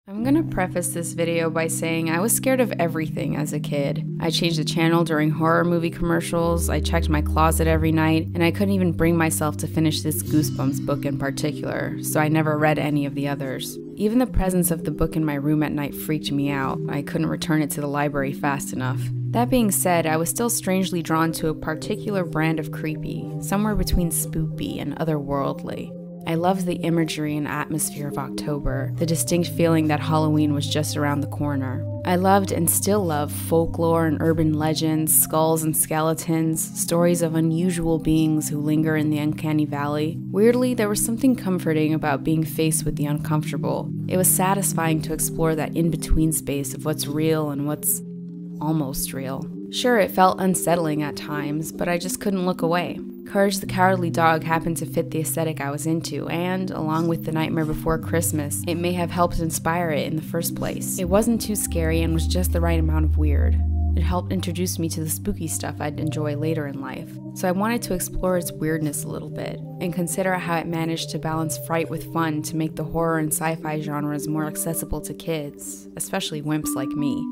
I'm gonna preface this video by saying I was scared of everything as a kid. I changed the channel during horror movie commercials, I checked my closet every night, and I couldn't even bring myself to finish this Goosebumps book in particular, so I never read any of the others. Even the presence of the book in my room at night freaked me out. I couldn't return it to the library fast enough. That being said, I was still strangely drawn to a particular brand of creepy, somewhere between spoopy and otherworldly. I loved the imagery and atmosphere of October, the distinct feeling that Halloween was just around the corner. I loved and still love folklore and urban legends, skulls and skeletons, stories of unusual beings who linger in the Uncanny Valley. Weirdly, there was something comforting about being faced with the uncomfortable. It was satisfying to explore that in-between space of what's real and what's almost real. Sure, it felt unsettling at times, but I just couldn't look away. Courage the Cowardly Dog happened to fit the aesthetic I was into, and, along with The Nightmare Before Christmas, it may have helped inspire it in the first place. It wasn't too scary and was just the right amount of weird. It helped introduce me to the spooky stuff I'd enjoy later in life, so I wanted to explore its weirdness a little bit, and consider how it managed to balance fright with fun to make the horror and sci-fi genres more accessible to kids, especially wimps like me.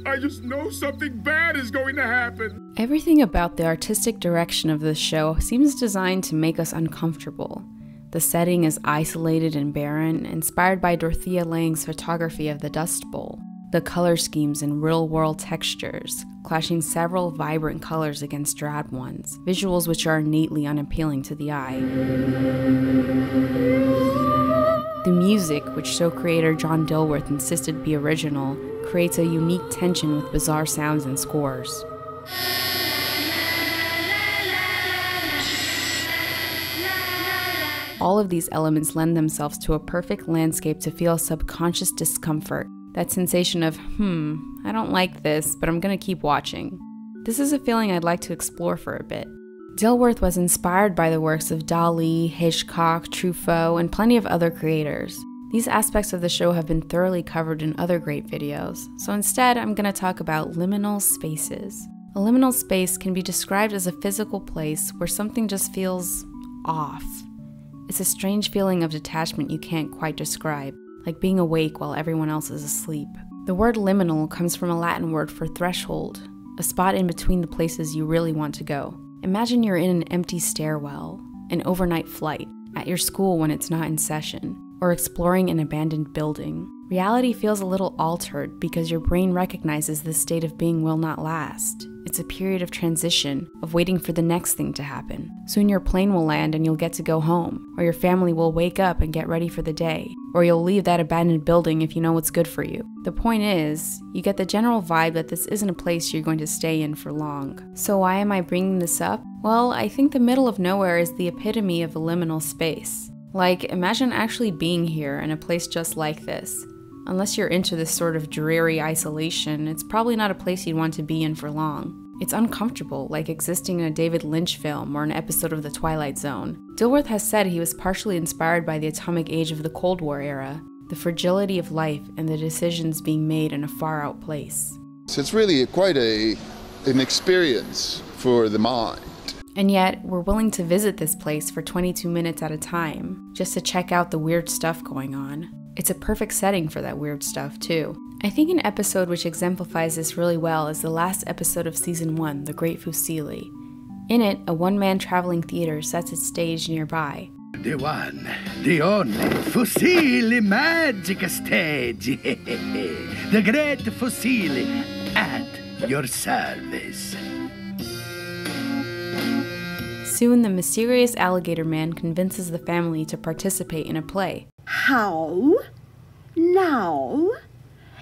I just know something bad is going to happen. Everything about the artistic direction of this show seems designed to make us uncomfortable. The setting is isolated and barren, inspired by Dorothea Lange's photography of the Dust Bowl. The color schemes and real-world textures, clashing several vibrant colors against drab ones, visuals which are innately unappealing to the eye. The music, which show creator John Dilworth insisted be original, creates a unique tension with bizarre sounds and scores. All of these elements lend themselves to a perfect landscape to feel subconscious discomfort, that sensation of, I don't like this, but I'm gonna keep watching. This is a feeling I'd like to explore for a bit. Dilworth was inspired by the works of Dali, Hitchcock, Truffaut, and plenty of other creators. These aspects of the show have been thoroughly covered in other great videos, so instead I'm going to talk about liminal spaces. A liminal space can be described as a physical place where something just feels off. It's a strange feeling of detachment you can't quite describe, like being awake while everyone else is asleep. The word liminal comes from a Latin word for threshold, a spot in between the places you really want to go. Imagine you're in an empty stairwell, an overnight flight, at your school when it's not in session, or exploring an abandoned building. Reality feels a little altered because your brain recognizes this state of being will not last. It's a period of transition, of waiting for the next thing to happen. Soon your plane will land and you'll get to go home, or your family will wake up and get ready for the day, or you'll leave that abandoned building if you know what's good for you. The point is, you get the general vibe that this isn't a place you're going to stay in for long. So why am I bringing this up? Well, I think the middle of nowhere is the epitome of a liminal space. Like, imagine actually being here in a place just like this. Unless you're into this sort of dreary isolation, it's probably not a place you'd want to be in for long. It's uncomfortable, like existing in a David Lynch film or an episode of The Twilight Zone. Dilworth has said he was partially inspired by the atomic age of the Cold War era, the fragility of life and the decisions being made in a far-out place. So it's really quite an experience for the mind. And yet, we're willing to visit this place for 22 minutes at a time, just to check out the weird stuff going on. It's a perfect setting for that weird stuff, too. I think an episode which exemplifies this really well is the last episode of Season 1, The Great Fusilli. In it, a one-man traveling theater sets its stage nearby. The one, the only, Fusilli Magic Stage. The Great Fusilli at your service. Soon, the mysterious alligator man convinces the family to participate in a play. How? Now?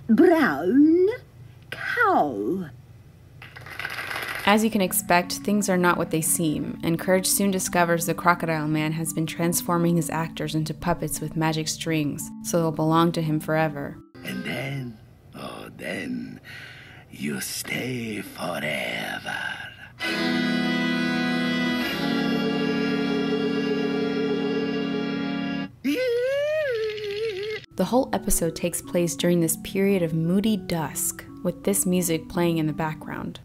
Brown cow. As you can expect, things are not what they seem, and Courage soon discovers the crocodile man has been transforming his actors into puppets with magic strings, so they'll belong to him forever. And then, then, you stay forever. The whole episode takes place during this period of moody dusk, with this music playing in the background.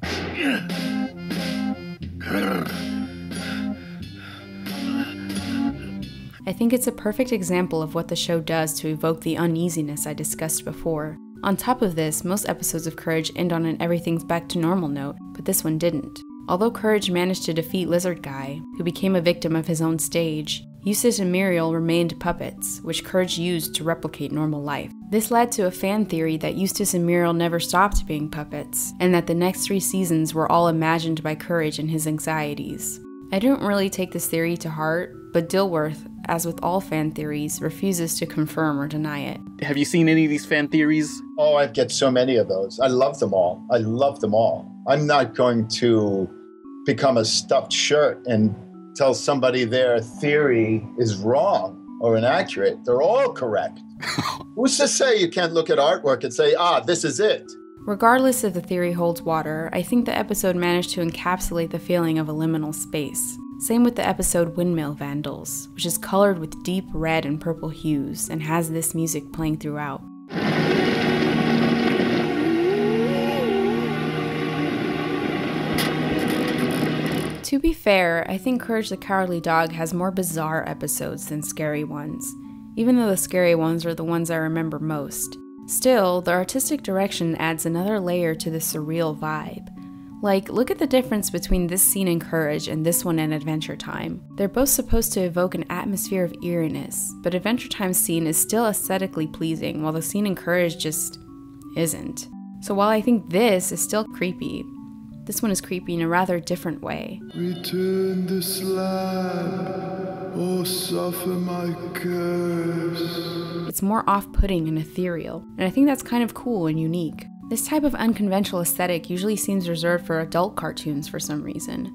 I think it's a perfect example of what the show does to evoke the uneasiness I discussed before. On top of this, most episodes of Courage end on an everything's back to normal note, but this one didn't. Although Courage managed to defeat Lizard Guy, who became a victim of his own stage, Eustace and Muriel remained puppets, which Courage used to replicate normal life. This led to a fan theory that Eustace and Muriel never stopped being puppets, and that the next 3 seasons were all imagined by Courage and his anxieties. I don't really take this theory to heart, but Dilworth, as with all fan theories, refuses to confirm or deny it. Have you seen any of these fan theories? Oh, I get so many of those. I love them all. I love them all. I'm not going to become a stuffed shirt and tell somebody their theory is wrong or inaccurate. They're all correct. Who's to say you can't look at artwork and say, this is it? Regardless if the theory holds water, I think the episode managed to encapsulate the feeling of a liminal space. Same with the episode Windmill Vandals, which is colored with deep red and purple hues and has this music playing throughout. To be fair, I think Courage the Cowardly Dog has more bizarre episodes than scary ones, even though the scary ones are the ones I remember most. Still, the artistic direction adds another layer to the surreal vibe. Like, look at the difference between this scene in Courage and this one in Adventure Time. They're both supposed to evoke an atmosphere of eeriness, but Adventure Time's scene is still aesthetically pleasing, while the scene in Courage just isn't. So while I think this is still creepy, this one is creepy in a rather different way. Return the slab, or suffer my curse. It's more off-putting and ethereal, and I think that's kind of cool and unique. This type of unconventional aesthetic usually seems reserved for adult cartoons for some reason.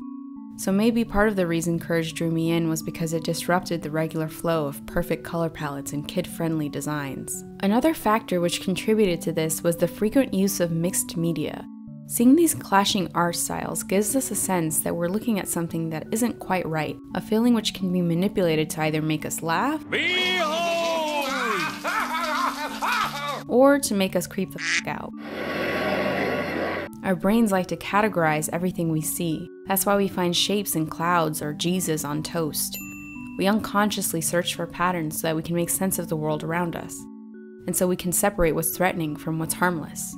So maybe part of the reason Courage drew me in was because it disrupted the regular flow of perfect color palettes and kid-friendly designs. Another factor which contributed to this was the frequent use of mixed media. Seeing these clashing art styles gives us a sense that we're looking at something that isn't quite right, a feeling which can be manipulated to either make us laugh, or to make us creep the f*** out. Our brains like to categorize everything we see. That's why we find shapes in clouds or Jesus on toast. We unconsciously search for patterns so that we can make sense of the world around us, and so we can separate what's threatening from what's harmless.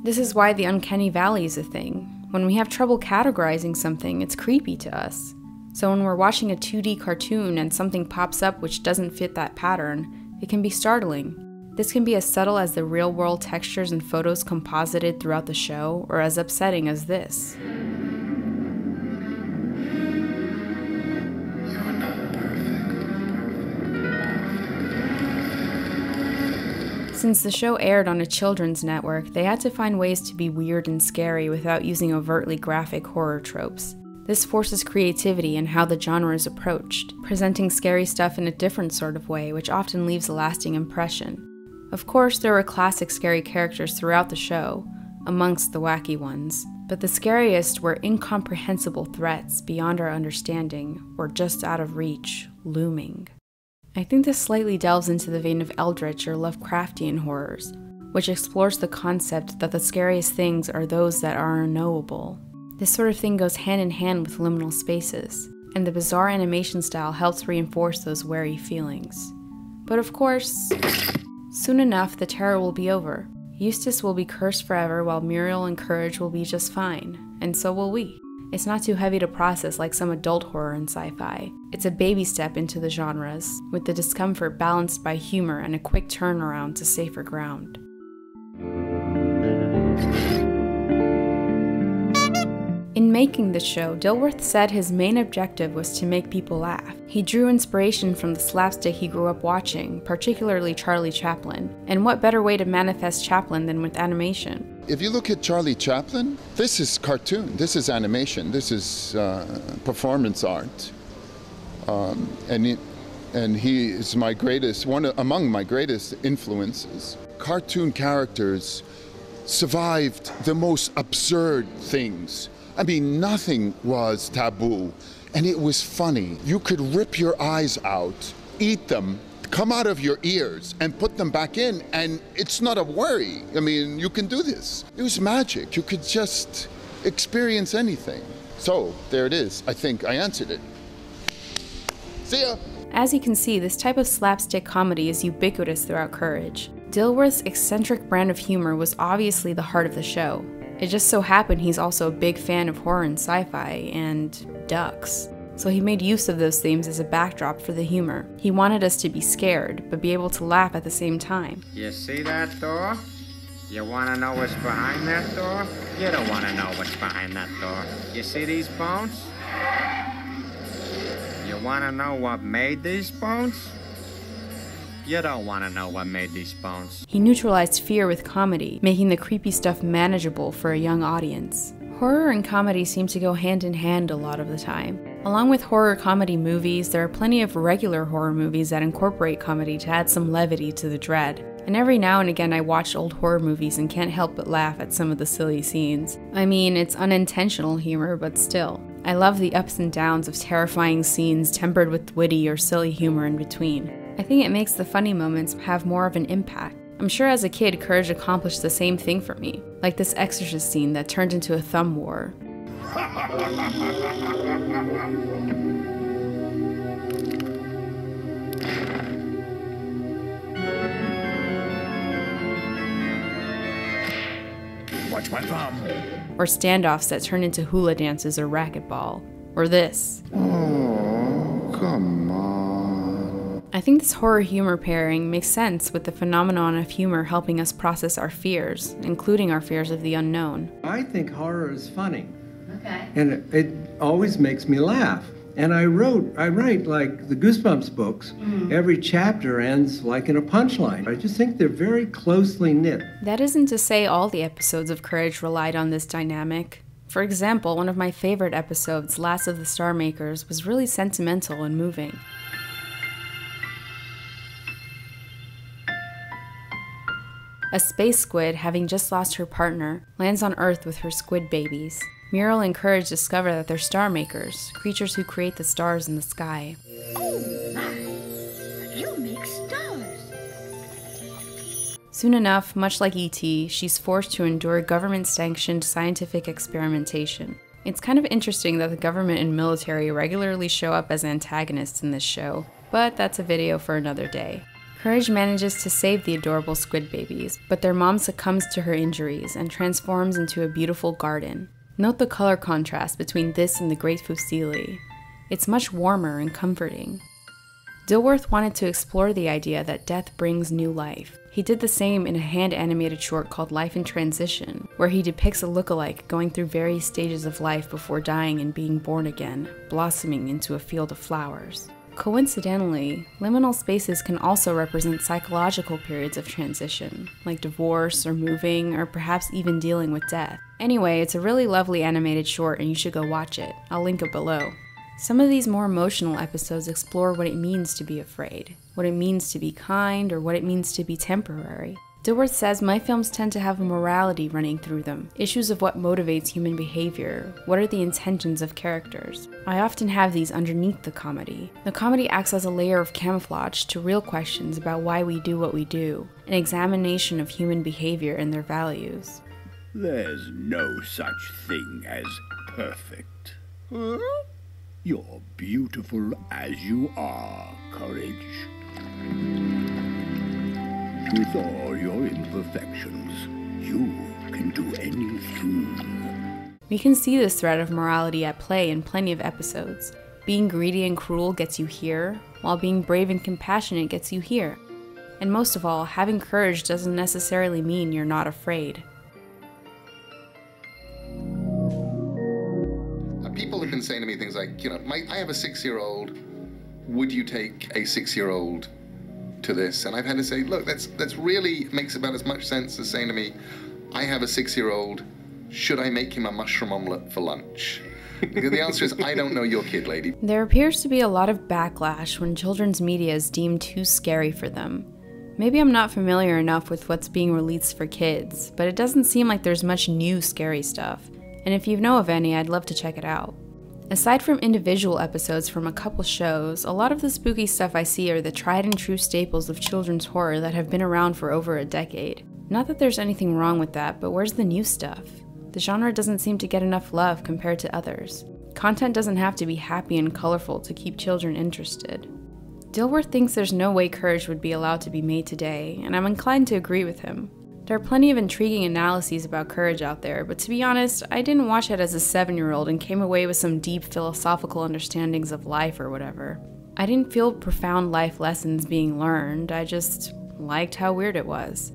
This is why the Uncanny Valley is a thing. When we have trouble categorizing something, it's creepy to us. So when we're watching a 2D cartoon and something pops up which doesn't fit that pattern, it can be startling. This can be as subtle as the real-world textures and photos composited throughout the show, or as upsetting as this. Since the show aired on a children's network, they had to find ways to be weird and scary without using overtly graphic horror tropes. This forces creativity in how the genre is approached, presenting scary stuff in a different sort of way, which often leaves a lasting impression. Of course, there were classic scary characters throughout the show, amongst the wacky ones, but the scariest were incomprehensible threats beyond our understanding, or just out of reach, looming. I think this slightly delves into the vein of Eldritch or Lovecraftian horrors, which explores the concept that the scariest things are those that are unknowable. This sort of thing goes hand in hand with liminal spaces, and the bizarre animation style helps reinforce those wary feelings. But of course, soon enough the terror will be over. Eustace will be cursed forever while Muriel and Courage will be just fine, and so will we. It's not too heavy to process like some adult horror and sci-fi. It's a baby step into the genres, with the discomfort balanced by humor and a quick turnaround to safer ground. In making the show, Dilworth said his main objective was to make people laugh. He drew inspiration from the slapstick he grew up watching, particularly Charlie Chaplin. And what better way to manifest Chaplin than with animation? If you look at Charlie Chaplin, this is cartoon, this is animation, this is performance art. And he is my greatest, among my greatest influences. Cartoon characters survived the most absurd things. I mean, nothing was taboo, and it was funny. You could rip your eyes out, eat them, come out of your ears, and put them back in, and it's not a worry. I mean, you can do this. It was magic. You could just experience anything. So, there it is. I think I answered it. See ya! As you can see, this type of slapstick comedy is ubiquitous throughout Courage. Dilworth's eccentric brand of humor was obviously the heart of the show. It just so happened he's also a big fan of horror and sci-fi, and ducks. So he made use of those themes as a backdrop for the humor. He wanted us to be scared, but be able to laugh at the same time. You see that door? You wanna know what's behind that door? You don't wanna know what's behind that door. You see these bones? You wanna know what made these bones? You don't wanna know what made these bones. He neutralized fear with comedy, making the creepy stuff manageable for a young audience. Horror and comedy seem to go hand in hand a lot of the time. Along with horror comedy movies, there are plenty of regular horror movies that incorporate comedy to add some levity to the dread. And every now and again I watch old horror movies and can't help but laugh at some of the silly scenes. I mean, it's unintentional humor, but still. I love the ups and downs of terrifying scenes tempered with witty or silly humor in between. I think it makes the funny moments have more of an impact. I'm sure as a kid, Courage accomplished the same thing for me, like this Exorcist scene that turned into a thumb war. Watch my thumb. Or standoffs that turn into hula dances or racquetball. Or this. Oh, come on. I think this horror humor pairing makes sense with the phenomenon of humor helping us process our fears, including our fears of the unknown. I think horror is funny. Okay. And it always makes me laugh. And I write like the Goosebumps books. Every chapter ends like in a punchline. I just think they're very closely knit. That isn't to say all the episodes of Courage relied on this dynamic. For example, one of my favorite episodes, Last of the Star Makers, was really sentimental and moving. A space squid, having just lost her partner, lands on Earth with her squid babies. Muriel and Courage discover that they're star makers, creatures who create the stars in the sky. Oh my! You make stars! Soon enough, much like E.T., she's forced to endure government-sanctioned scientific experimentation. It's kind of interesting that the government and military regularly show up as antagonists in this show, but that's a video for another day. Courage manages to save the adorable squid babies, but their mom succumbs to her injuries and transforms into a beautiful garden. Note the color contrast between this and the Great Fusilli. It's much warmer and comforting. Dilworth wanted to explore the idea that death brings new life. He did the same in a hand-animated short called Life in Transition, where he depicts a lookalike going through various stages of life before dying and being born again, blossoming into a field of flowers. Coincidentally, liminal spaces can also represent psychological periods of transition, like divorce or moving, or perhaps even dealing with death. Anyway, it's a really lovely animated short and you should go watch it. I'll link it below. Some of these more emotional episodes explore what it means to be afraid, what it means to be kind, or what it means to be temporary. Dilworth says my films tend to have a morality running through them, issues of what motivates human behavior, what are the intentions of characters. I often have these underneath the comedy. The comedy acts as a layer of camouflage to real questions about why we do what we do, an examination of human behavior and their values. There's no such thing as perfect. Huh? You're beautiful as you are, Courage. With all your imperfections, you can do anything. We can see this thread of morality at play in plenty of episodes. Being greedy and cruel gets you here, while being brave and compassionate gets you here. And most of all, having courage doesn't necessarily mean you're not afraid. People have been saying to me things like, I have a 6-year-old, would you take a 6-year-old to this? And I've had to say, look, that's really makes about as much sense as saying to me, I have a 6-year-old, should I make him a mushroom omelette for lunch? The answer is, I don't know your kid, lady. There appears to be a lot of backlash when children's media is deemed too scary for them. Maybe I'm not familiar enough with what's being released for kids, but it doesn't seem like there's much new scary stuff. And if you know of any, I'd love to check it out. Aside from individual episodes from a couple shows, a lot of the spooky stuff I see are the tried and true staples of children's horror that have been around for over a decade. Not that there's anything wrong with that, but where's the new stuff? The genre doesn't seem to get enough love compared to others. Content doesn't have to be happy and colorful to keep children interested. Dilworth thinks there's no way Courage would be allowed to be made today, and I'm inclined to agree with him. There are plenty of intriguing analyses about Courage out there, but to be honest, I didn't watch it as a 7-year-old and came away with some deep philosophical understandings of life or whatever. I didn't feel profound life lessons being learned, I just liked how weird it was.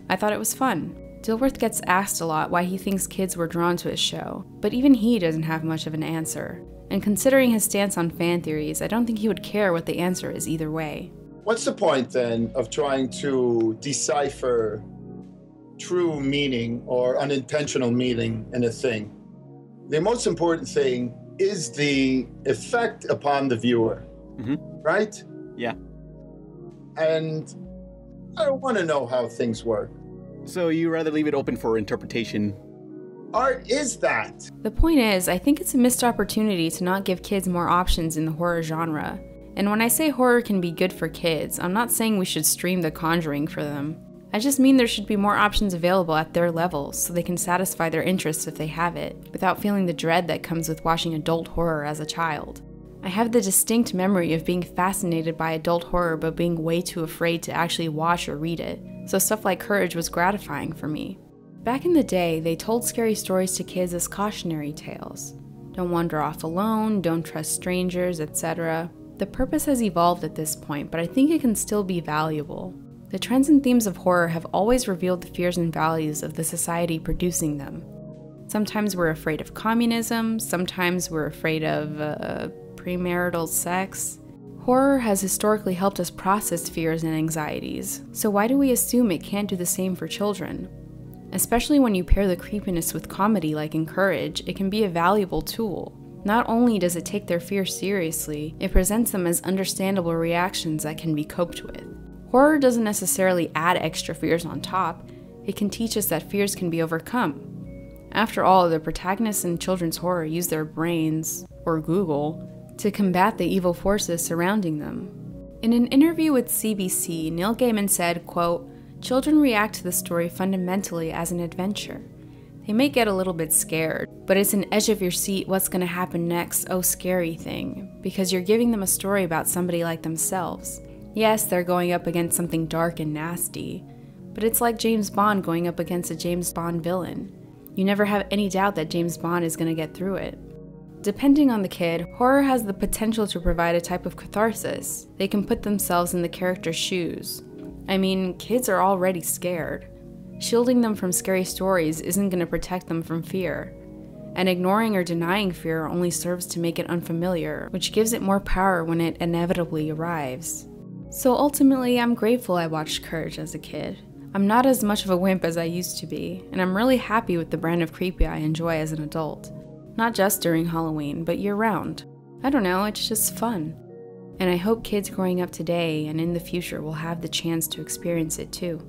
I thought it was fun. Dilworth gets asked a lot why he thinks kids were drawn to his show, but even he doesn't have much of an answer. And considering his stance on fan theories, I don't think he would care what the answer is either way. What's the point then of trying to decipher true meaning or unintentional meaning in a thing? The most important thing is the effect upon the viewer, right? Yeah. And I don't want to know how things work. So you rather leave it open for interpretation? Art is that. The point is, I think it's a missed opportunity to not give kids more options in the horror genre. And when I say horror can be good for kids, I'm not saying we should stream The Conjuring for them. I just mean there should be more options available at their level so they can satisfy their interests if they have it, without feeling the dread that comes with watching adult horror as a child. I have the distinct memory of being fascinated by adult horror but being way too afraid to actually watch or read it, so stuff like Courage was gratifying for me. Back in the day, they told scary stories to kids as cautionary tales. Don't wander off alone, don't trust strangers, etc. The purpose has evolved at this point, but I think it can still be valuable. The trends and themes of horror have always revealed the fears and values of the society producing them. Sometimes we're afraid of communism, sometimes we're afraid of premarital sex. Horror has historically helped us process fears and anxieties, so why do we assume it can't do the same for children? Especially when you pair the creepiness with comedy like in Courage, it can be a valuable tool. Not only does it take their fears seriously, it presents them as understandable reactions that can be coped with. Horror doesn't necessarily add extra fears on top, it can teach us that fears can be overcome. After all, the protagonists in children's horror use their brains, or Google, to combat the evil forces surrounding them. In an interview with CBC, Neil Gaiman said, quote, "Children react to the story fundamentally as an adventure. They may get a little bit scared, but it's an edge of your seat, what's going to happen next, oh scary thing, because you're giving them a story about somebody like themselves. Yes, they're going up against something dark and nasty, but it's like James Bond going up against a James Bond villain. You never have any doubt that James Bond is going to get through it." Depending on the kid, horror has the potential to provide a type of catharsis. They can put themselves in the character's shoes. I mean, kids are already scared. Shielding them from scary stories isn't going to protect them from fear. And ignoring or denying fear only serves to make it unfamiliar, which gives it more power when it inevitably arrives. So ultimately, I'm grateful I watched Courage as a kid. I'm not as much of a wimp as I used to be, and I'm really happy with the brand of creepy I enjoy as an adult. Not just during Halloween, but year-round. I don't know, it's just fun. And I hope kids growing up today and in the future will have the chance to experience it too.